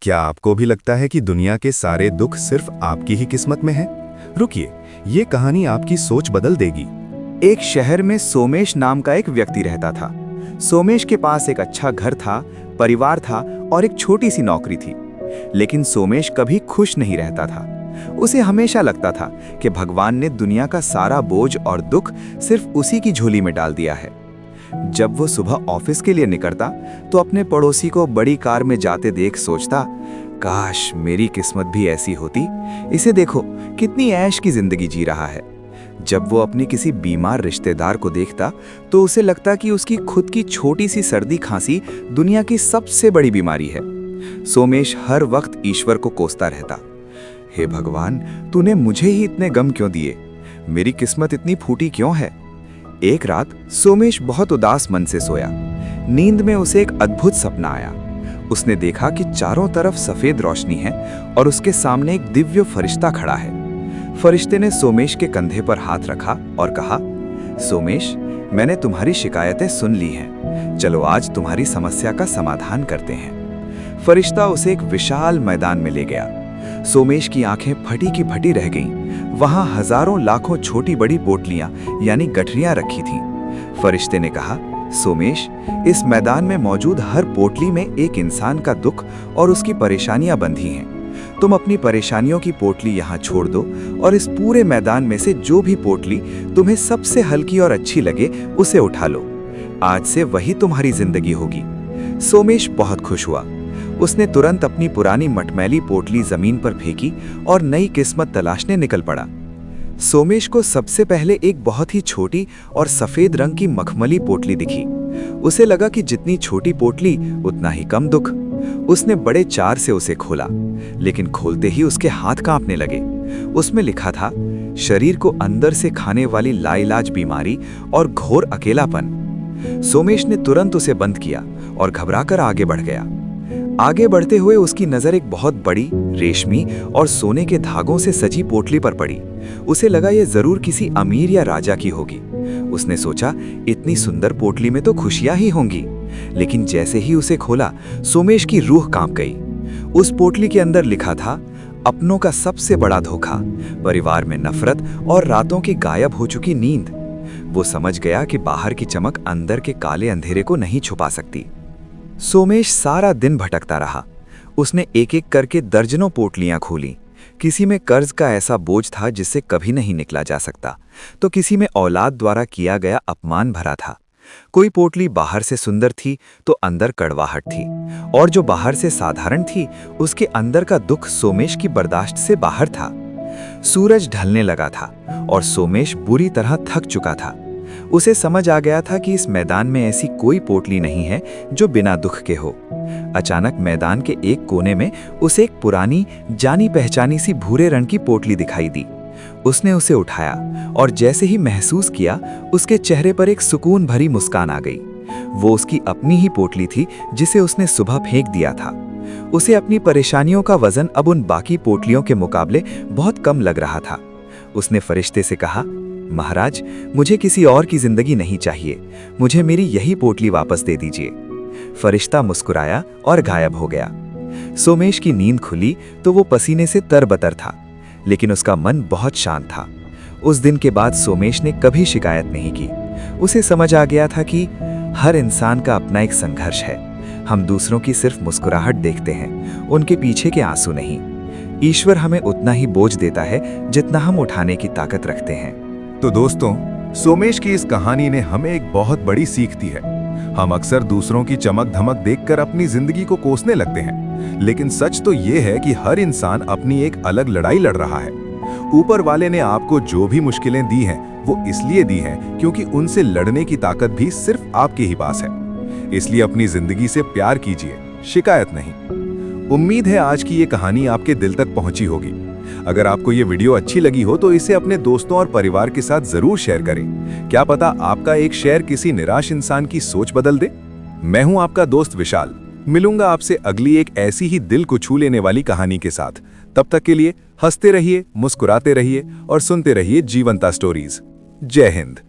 क्या आपको भी लगता है कि दुनिया के सारे दुख सिर्फ आपकी ही किस्मत में हैं? रुकिए, ये कहानी आपकी सोच बदल देगी। एक शहर में सोमेश नाम का एक व्यक्ति रहता था। सोमेश के पास एक अच्छा घर था, परिवार था और एक छोटी सी नौकरी थी। लेकिन सोमेश कभी खुश नहीं रहता था। उसे हमेशा लगता था कि भगवान ने दुनिया का सारा बोझ और दुख सिर्फ उसी की झोली में डाल दिया है। जब वो सुबह ऑफिस के लिए निकलता तो अपने पड़ोसी को बड़ी कार में जाते देख सोचता, काश मेरी किस्मत भी ऐसी होती। इसे देखो कितनी ऐश की जिंदगी जी रहा है। जब वो अपने किसी बीमार रिश्तेदार को देखता तो उसे लगता कि उसकी खुद की छोटी सी सर्दी खांसी दुनिया की सबसे बड़ी बीमारी है। सोमेश हर वक्त ईश्वर को कोसता रहता, हे भगवान, तूने मुझे ही इतने गम क्यों दिए? मेरी किस्मत इतनी फूटी क्यों है? एक रात सोमेश बहुत उदास मन से सोया। नींद में उसे एक अद्भुत सपना आया। उसने देखा कि चारों तरफ सफेद रोशनी है और उसके सामने एक दिव्य फरिश्ता खड़ा है। फरिश्ते ने सोमेश के कंधे पर हाथ रखा और कहा, सोमेश, मैंने तुम्हारी शिकायतें सुन ली हैं। चलो आज तुम्हारी समस्या का समाधान करते हैं। फरिश्ता उसे एक विशाल मैदान में ले गया। सोमेश की आंखें फटी की फटी रह गईं। वहां हजारों लाखों छोटी बड़ी पोटलियां यानी गठरियां रखी थीं। फरिश्ते ने कहा, सोमेश, इस मैदान में मौजूद हर पोटली में एक इंसान का दुख और उसकी परेशानियां बंधी हैं। तुम अपनी परेशानियों की पोटली यहाँ छोड़ दो और इस पूरे मैदान में से जो भी पोटली तुम्हें सबसे हल्की और अच्छी लगे उसे उठा लो। आज से वही तुम्हारी जिंदगी होगी। सोमेश बहुत खुश हुआ। उसने तुरंत अपनी पुरानी मटमैली पोटली जमीन पर फेंकी और नई किस्मत तलाशने निकल पड़ा। सोमेश को सबसे पहले एक बहुत ही छोटी और सफेद रंग की मखमली पोटली दिखी। उसे लगा कि जितनी छोटी पोटली उतना ही कम दुख। उसने बड़े चार से उसे खोला, लेकिन खोलते ही उसके हाथ कांपने लगे। उसमें लिखा था, शरीर को अंदर से खाने वाली लाइलाज बीमारी और घोर अकेलापन। सोमेश ने तुरंत उसे बंद किया और घबराकर आगे बढ़ गया। आगे बढ़ते हुए उसकी नजर एक बहुत बड़ी रेशमी और सोने के धागों से सजी पोटली पर पड़ी। उसे लगा यह जरूर किसी अमीर या राजा की होगी। उसने सोचा, इतनी सुंदर पोटली में तो खुशियां ही होंगी। लेकिन जैसे ही उसे खोला, सोमेश की रूह कांप गई। उस पोटली के अंदर लिखा था, अपनों का सबसे बड़ा धोखा, परिवार में नफरत और रातों की गायब हो चुकी नींद। वो समझ गया कि बाहर की चमक अंदर के काले अंधेरे को नहीं छुपा सकती। सोमेश सारा दिन भटकता रहा। उसने एक एक करके दर्जनों पोटलियां खोली। किसी में कर्ज का ऐसा बोझ था जिससे कभी नहीं निकला जा सकता, तो किसी में औलाद द्वारा किया गया अपमान भरा था। कोई पोटली बाहर से सुंदर थी तो अंदर कड़वाहट थी, और जो बाहर से साधारण थी उसके अंदर का दुख सोमेश की बर्दाश्त से बाहर था। सूरज ढलने लगा था और सोमेश बुरी तरह थक चुका था। उसे समझ आ गया था कि इस मैदान में ऐसी कोई पोटली नहीं है जो बिना दुख के हो। अचानक मैदान के एक कोने में उसे एक पुरानी जानी पहचानी सी भूरे रंग की पोटली दिखाई दी। उसने उसे उठाया और जैसे ही महसूस किया, उसके चेहरे पर एक सुकून भरी मुस्कान आ गई। वो उसकी अपनी ही पोटली थी जिसे उसने सुबह फेंक दिया था। उसे अपनी परेशानियों का वजन अब उन बाकी पोटलियों के मुकाबले बहुत कम लग रहा था। उसने फरिश्ते से कहा, महाराज, मुझे किसी और की जिंदगी नहीं चाहिए। मुझे मेरी यही पोटली वापस दे दीजिए। फरिश्ता मुस्कुराया और गायब हो गया। सोमेश की नींद खुली तो वो पसीने से तरबतर था, लेकिन उसका मन बहुत शांत था। उस दिन के बाद सोमेश ने कभी शिकायत नहीं की। उसे समझ आ गया था कि हर इंसान का अपना एक संघर्ष है। हम दूसरों की सिर्फ मुस्कुराहट देखते हैं, उनके पीछे के आंसू नहीं। ईश्वर हमें उतना ही बोझ देता है जितना हम उठाने की ताकत रखते हैं। तो दोस्तों, सोमेश की इस कहानी ने हमें एक बहुत बड़ी सीख दी है। हम अक्सर दूसरों की चमक धमक देखकर अपनी जिंदगी को कोसने लगते हैं, लेकिन सच तो ये है कि हर इंसान अपनी एक अलग लड़ाई लड़ रहा है। ऊपर वाले ने आपको जो भी मुश्किलें दी हैं, वो इसलिए दी हैं क्योंकि उनसे लड़ने की ताकत भी सिर्फ आपके ही पास है। इसलिए अपनी जिंदगी से प्यार कीजिए, शिकायत नहीं। उम्मीद है आज की ये कहानी आपके दिल तक पहुंची होगी। अगर आपको ये वीडियो अच्छी लगी हो तो इसे अपने दोस्तों और परिवार के साथ जरूर शेयर करें। क्या पता आपका एक शेयर किसी निराश इंसान की सोच बदल दे। मैं हूं आपका दोस्त विशाल। मिलूंगा आपसे अगली एक ऐसी ही दिल को छू लेने वाली कहानी के साथ। तब तक के लिए हंसते रहिए, मुस्कुराते रहिए और सुनते रहिए जीवंता स्टोरीज। जय हिंद।